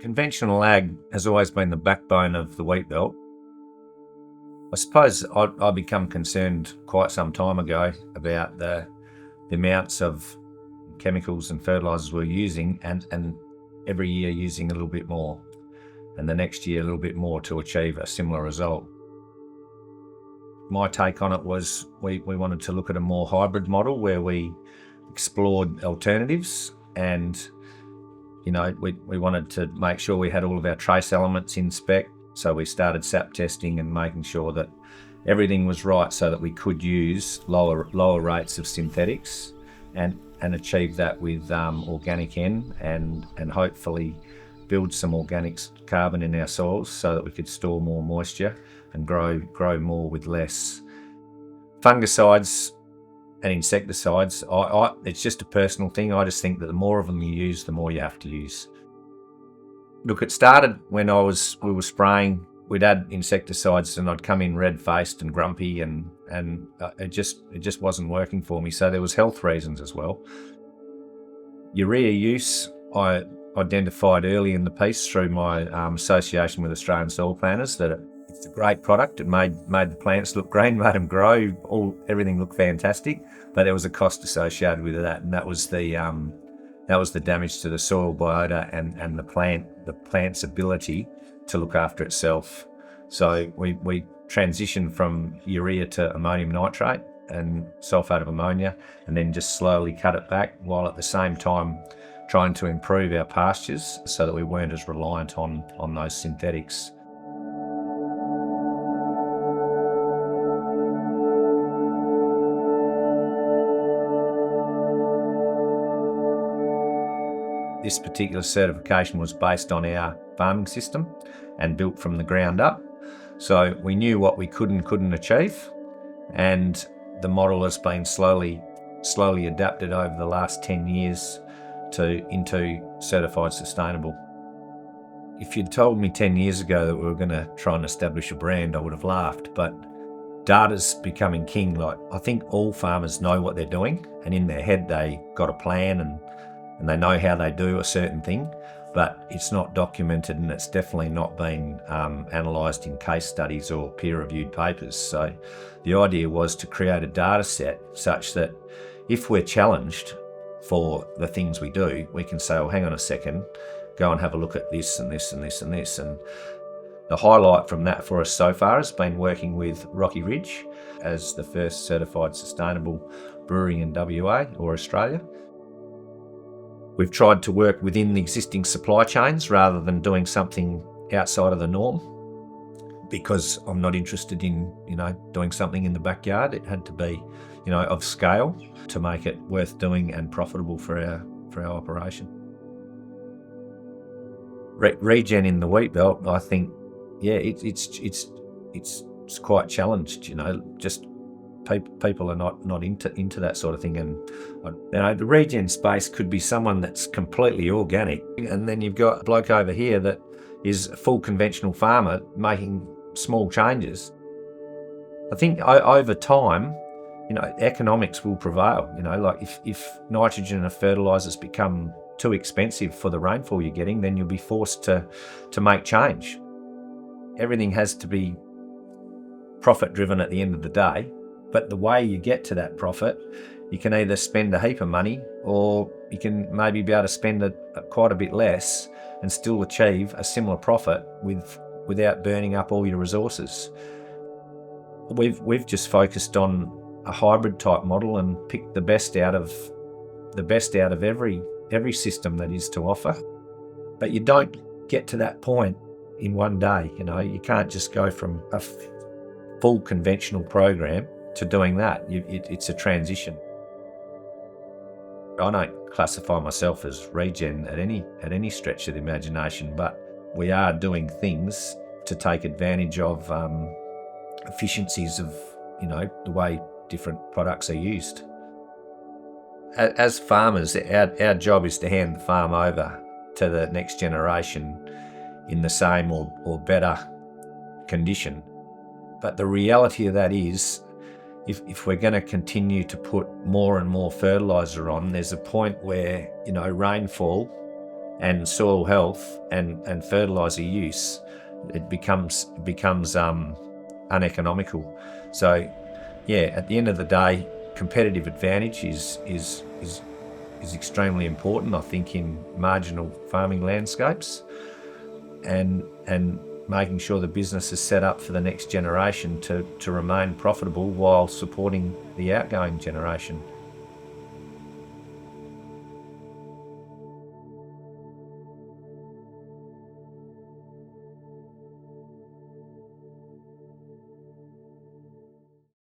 Conventional ag has always been the backbone of the wheat belt. I suppose I become concerned quite some time ago about the amounts of chemicals and fertilisers we're using, and every year using a little bit more, and the next year a little bit more to achieve a similar result. My take on it was we wanted to look at a more hybrid model where we explored alternatives, and we wanted to make sure we had all of our trace elements in spec. So we started sap testing and making sure that everything was right so that we could use lower rates of synthetics and achieve that with organic N and hopefully build some organic carbon in our soils so that we could store more moisture and grow more with less. Fungicides and insecticides, it's just a personal thing. I just think that the more of them you use, the more you have to use. Look, it started when we were spraying. We'd add insecticides and I'd come in red-faced and grumpy, and it just wasn't working for me. So there was health reasons as well. Urea use, I identified early in the piece through my association with Australian soil planters that it's a great product. It made the plants look green, made them grow, everything looked fantastic. But there was a cost associated with that, and that was the damage to the soil biota and the plant's ability to look after itself. So we transitioned from urea to ammonium nitrate and sulfate of ammonia, and then just slowly cut it back, while at the same time trying to improve our pastures so that we weren't as reliant on those synthetics. This particular certification was based on our farming system and built from the ground up. So we knew what we could and couldn't achieve, and the model has been slowly adapted over the last 10 years into certified sustainable. If you'd told me 10 years ago that we were going to try and establish a brand, I would have laughed, but data's becoming king. Like, I think all farmers know what they're doing, and in their head they got a plan and they know how they do a certain thing, but it's not documented, and it's definitely not been analysed in case studies or peer-reviewed papers. So the idea was to create a data set such that if we're challenged for the things we do, we can say, well, hang on a second, go and have a look at this and this and this and this. And the highlight from that for us so far has been working with Rocky Ridge as the first certified sustainable brewery in WA or Australia. We've tried to work within the existing supply chains rather than doing something outside of the norm, because I'm not interested in, doing something in the backyard. It had to be, of scale to make it worth doing and profitable for our operation. Regen in the wheat belt, I think, it's quite challenged. Just people are not into that sort of thing, and the regen space could be someone that's completely organic, and then you've got a bloke over here that is a full conventional farmer making small changes. I think over time, economics will prevail. Like if nitrogen and fertilizers become too expensive for the rainfall you're getting, then you'll be forced to make change. Everything has to be profit driven at the end of the day. But the way you get to that profit, you can either spend a heap of money, or you can maybe be able to spend quite a bit less and still achieve a similar profit without burning up all your resources. We've just focused on a hybrid type model and picked the best out of every system that is to offer. But you don't get to that point in one day. You can't just go from a full conventional program to doing that. It's a transition. I don't classify myself as regen at any stretch of the imagination, but we are doing things to take advantage of efficiencies of the way different products are used. As farmers, our job is to hand the farm over to the next generation in the same or better condition. But the reality of that is, if we're going to continue to put more and more fertiliser on, there's a point where rainfall and soil health and fertilizer use, it becomes uneconomical. So yeah, at the end of the day, competitive advantage is extremely important, I think, in marginal farming landscapes, and making sure the business is set up for the next generation to remain profitable while supporting the outgoing generation.